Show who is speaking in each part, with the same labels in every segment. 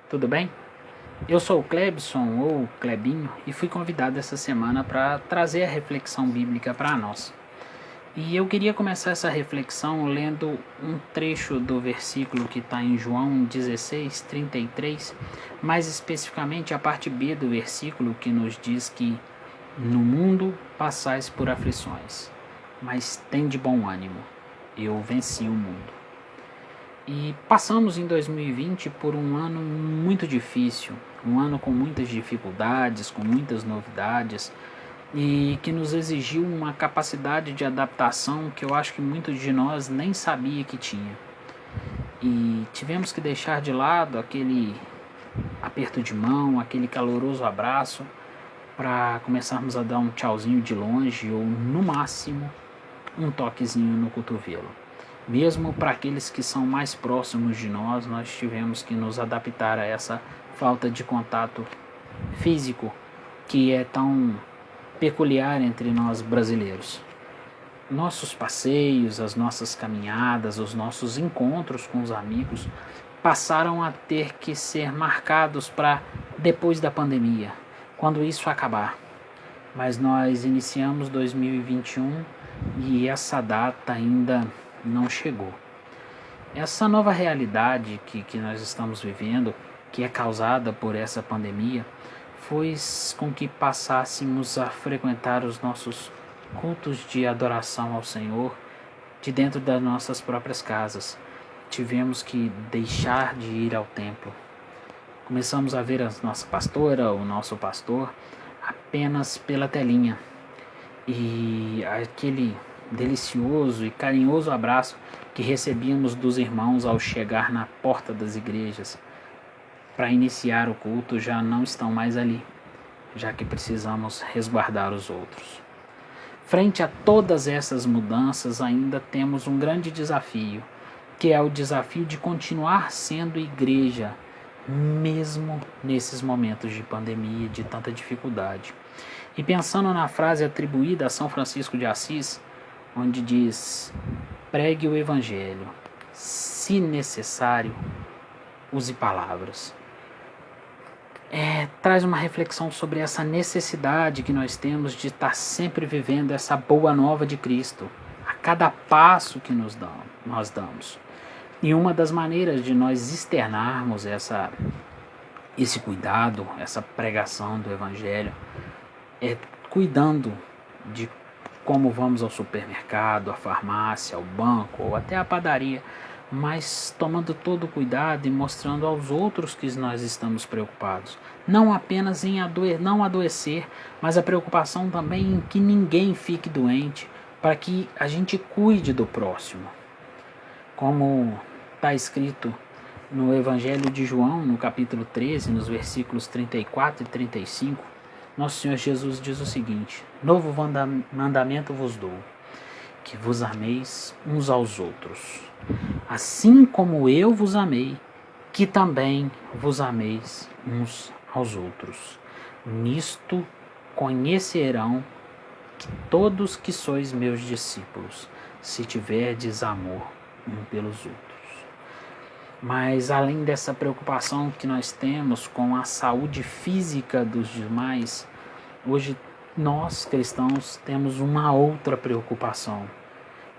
Speaker 1: tudo bem? Eu sou o Klebson, ou Klebinho, e fui convidado essa semana para trazer a reflexão bíblica para nós. E eu queria começar essa reflexão lendo um trecho do versículo que está em João 16:33, mais especificamente a parte B do versículo que nos diz que no mundo passais por aflições, mas tende bom ânimo, eu venci o mundo. E passamos em 2020 por um ano muito difícil, um ano com muitas dificuldades, com muitas novidades e que nos exigiu uma capacidade de adaptação que eu acho que muitos de nós nem sabia que tinha. E tivemos que deixar de lado aquele aperto de mão, aquele caloroso abraço para começarmos a dar um tchauzinho de longe ou no máximo um toquezinho no cotovelo. Mesmo para aqueles que são mais próximos de nós, nós tivemos que nos adaptar a essa falta de contato físico que é tão peculiar entre nós brasileiros. Nossos passeios, as nossas caminhadas, os nossos encontros com os amigos passaram a ter que ser marcados para depois da pandemia, quando isso acabar. Mas nós iniciamos 2021 e essa data ainda não chegou. Essa nova realidade que nós estamos vivendo, que é causada por essa pandemia, fez com que passássemos a frequentar os nossos cultos de adoração ao Senhor de dentro das nossas próprias casas. Tivemos que deixar de ir ao templo. Começamos a ver a nossa pastora, o nosso pastor, apenas pela telinha. E aquele delicioso e carinhoso abraço que recebíamos dos irmãos ao chegar na porta das igrejas para iniciar o culto já não estão mais ali, já que precisamos resguardar os outros. Frente a todas essas mudanças, ainda temos um grande desafio, que é o desafio de continuar sendo igreja, mesmo nesses momentos de pandemia e de tanta dificuldade. E pensando na frase atribuída a São Francisco de Assis, onde diz: pregue o Evangelho, se necessário, use palavras. Traz uma reflexão sobre essa necessidade que nós temos de estar sempre vivendo essa boa nova de Cristo, a cada passo que nós damos. E uma das maneiras de nós externarmos esse cuidado, essa pregação do Evangelho, é cuidando de como vamos ao supermercado, à farmácia, ao banco ou até à padaria, mas tomando todo o cuidado e mostrando aos outros que nós estamos preocupados. Não apenas em não adoecer, mas a preocupação também em que ninguém fique doente, para que a gente cuide do próximo. Como está escrito no Evangelho de João, no capítulo 13, nos versículos 34 e 35, nosso Senhor Jesus diz o seguinte: novo mandamento vos dou, que vos ameis uns aos outros, assim como eu vos amei, que também vos ameis uns aos outros. Nisto conhecerão que todos que sois meus discípulos, se tiverdes amor um pelos outros. Mas além dessa preocupação que nós temos com a saúde física dos demais, hoje nós cristãos temos uma outra preocupação,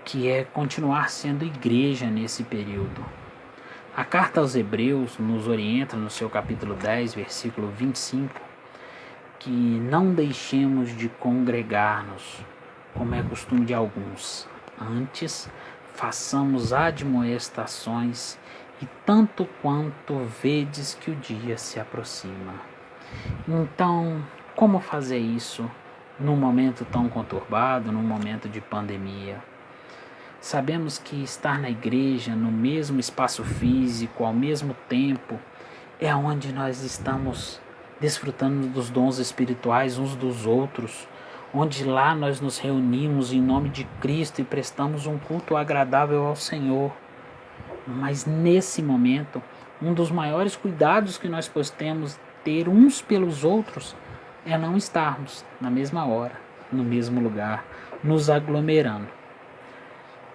Speaker 1: que é continuar sendo igreja nesse período. A carta aos Hebreus nos orienta no seu capítulo 10, versículo 25, que não deixemos de congregar-nos, como é costume de alguns. Antes, façamos admoestações, e tanto quanto vedes que o dia se aproxima. Então, como fazer isso num momento tão conturbado, num momento de pandemia? Sabemos que estar na igreja, no mesmo espaço físico, ao mesmo tempo, é onde nós estamos desfrutando dos dons espirituais uns dos outros, onde lá nós nos reunimos em nome de Cristo e prestamos um culto agradável ao Senhor. Mas nesse momento, um dos maiores cuidados que nós podemos ter uns pelos outros é não estarmos na mesma hora, no mesmo lugar, nos aglomerando.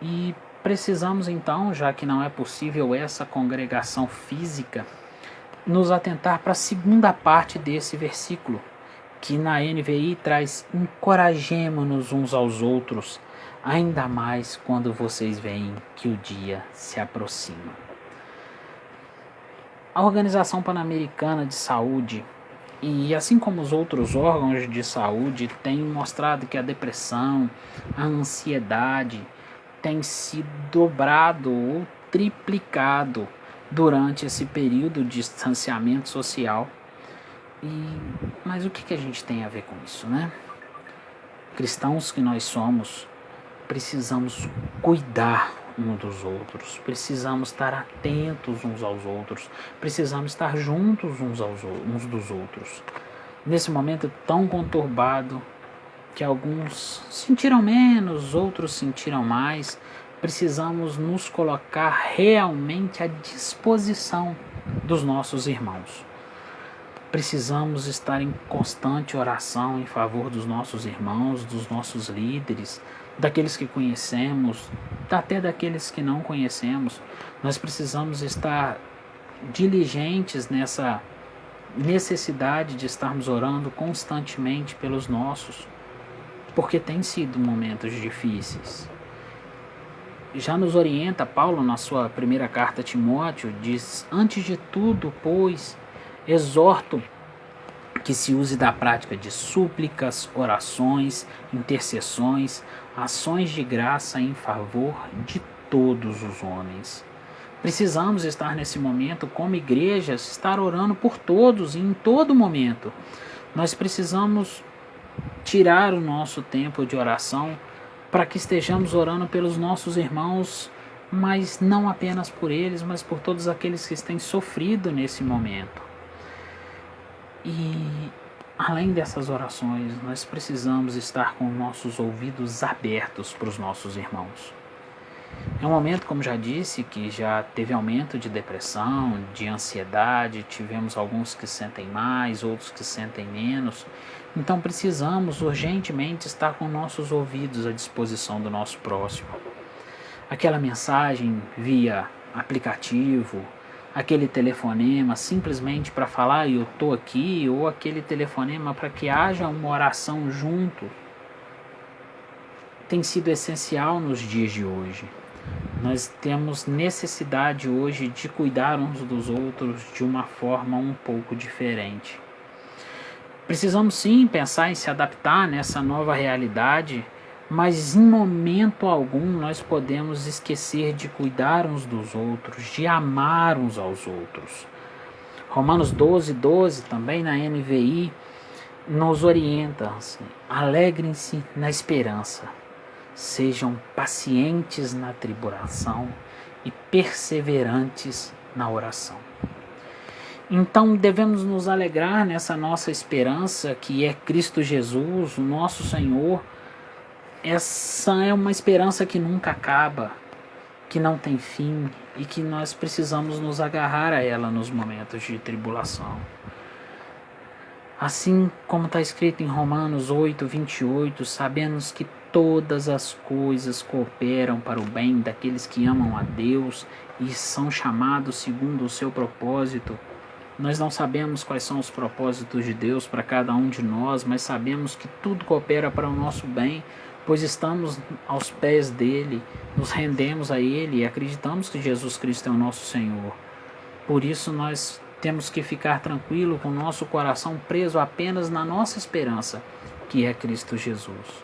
Speaker 1: E precisamos então, já que não é possível essa congregação física, nos atentar para a segunda parte desse versículo, que na NVI traz: encorajemo-nos uns aos outros, ainda mais quando vocês veem que o dia se aproxima. A Organização Pan-Americana de Saúde, e assim como os outros órgãos de saúde, têm mostrado que a depressão, a ansiedade tem se dobrado ou triplicado durante esse período de distanciamento social. Mas o que a gente tem a ver com isso, né? Cristãos que nós somos, precisamos cuidar uns dos outros, precisamos estar atentos uns aos outros, precisamos estar juntos uns dos outros. Nesse momento tão conturbado, que alguns sentiram menos, outros sentiram mais, precisamos nos colocar realmente à disposição dos nossos irmãos. Precisamos estar em constante oração em favor dos nossos irmãos, dos nossos líderes, daqueles que conhecemos, até daqueles que não conhecemos. Nós precisamos estar diligentes nessa necessidade de estarmos orando constantemente pelos nossos, porque tem sido momentos difíceis. Já nos orienta Paulo na sua primeira carta a Timóteo, diz: antes de tudo, pois, exorto que se use da prática de súplicas, orações, intercessões, ações de graça em favor de todos os homens. Precisamos estar nesse momento, como igrejas, estar orando por todos e em todo momento. Nós precisamos tirar o nosso tempo de oração para que estejamos orando pelos nossos irmãos, mas não apenas por eles, mas por todos aqueles que têm sofrido nesse momento. E além dessas orações, nós precisamos estar com nossos ouvidos abertos para os nossos irmãos. É um momento, como já disse, que já teve aumento de depressão, de ansiedade, tivemos alguns que sentem mais, outros que sentem menos. Então precisamos urgentemente estar com nossos ouvidos à disposição do nosso próximo. Aquela mensagem via aplicativo, aquele telefonema simplesmente para falar eu estou aqui, ou aquele telefonema para que haja uma oração junto, tem sido essencial nos dias de hoje. Nós temos necessidade hoje de cuidar uns dos outros de uma forma um pouco diferente. Precisamos sim pensar em se adaptar nessa nova realidade, mas em momento algum nós podemos esquecer de cuidar uns dos outros, de amar uns aos outros. Romanos 12:12, também na NVI, nos orienta assim: alegrem-se na esperança, sejam pacientes na tribulação e perseverantes na oração. Então devemos nos alegrar nessa nossa esperança, que é Cristo Jesus, o nosso Senhor. Essa é uma esperança que nunca acaba, que não tem fim e que nós precisamos nos agarrar a ela nos momentos de tribulação. Assim como está escrito em Romanos 8:28, sabemos que todas as coisas cooperam para o bem daqueles que amam a Deus e são chamados segundo o seu propósito. Nós não sabemos quais são os propósitos de Deus para cada um de nós, mas sabemos que tudo coopera para o nosso bem, pois estamos aos pés dele, nos rendemos a ele e acreditamos que Jesus Cristo é o nosso Senhor. Por isso nós temos que ficar tranquilo com o nosso coração preso apenas na nossa esperança, que é Cristo Jesus.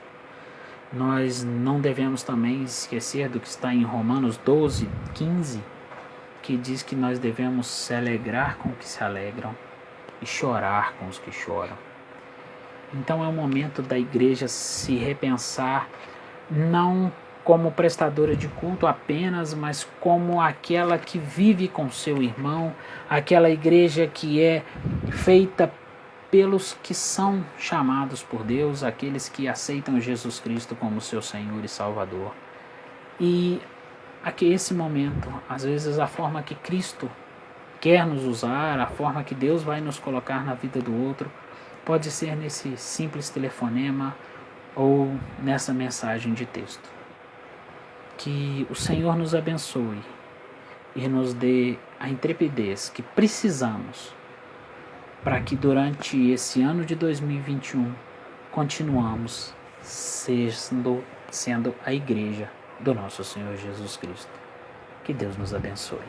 Speaker 1: Nós não devemos também esquecer do que está em Romanos 12:15, que diz que nós devemos se alegrar com os que se alegram e chorar com os que choram. Então é o momento da igreja se repensar, não como prestadora de culto apenas, mas como aquela que vive com seu irmão, aquela igreja que é feita pelos que são chamados por Deus, aqueles que aceitam Jesus Cristo como seu Senhor e Salvador. E aqui esse momento, às vezes a forma que Cristo quer nos usar, a forma que Deus vai nos colocar na vida do outro, pode ser nesse simples telefonema ou nessa mensagem de texto. Que o Senhor nos abençoe e nos dê a intrepidez que precisamos para que durante esse ano de 2021 continuamos sendo a igreja do nosso Senhor Jesus Cristo. Que Deus nos abençoe.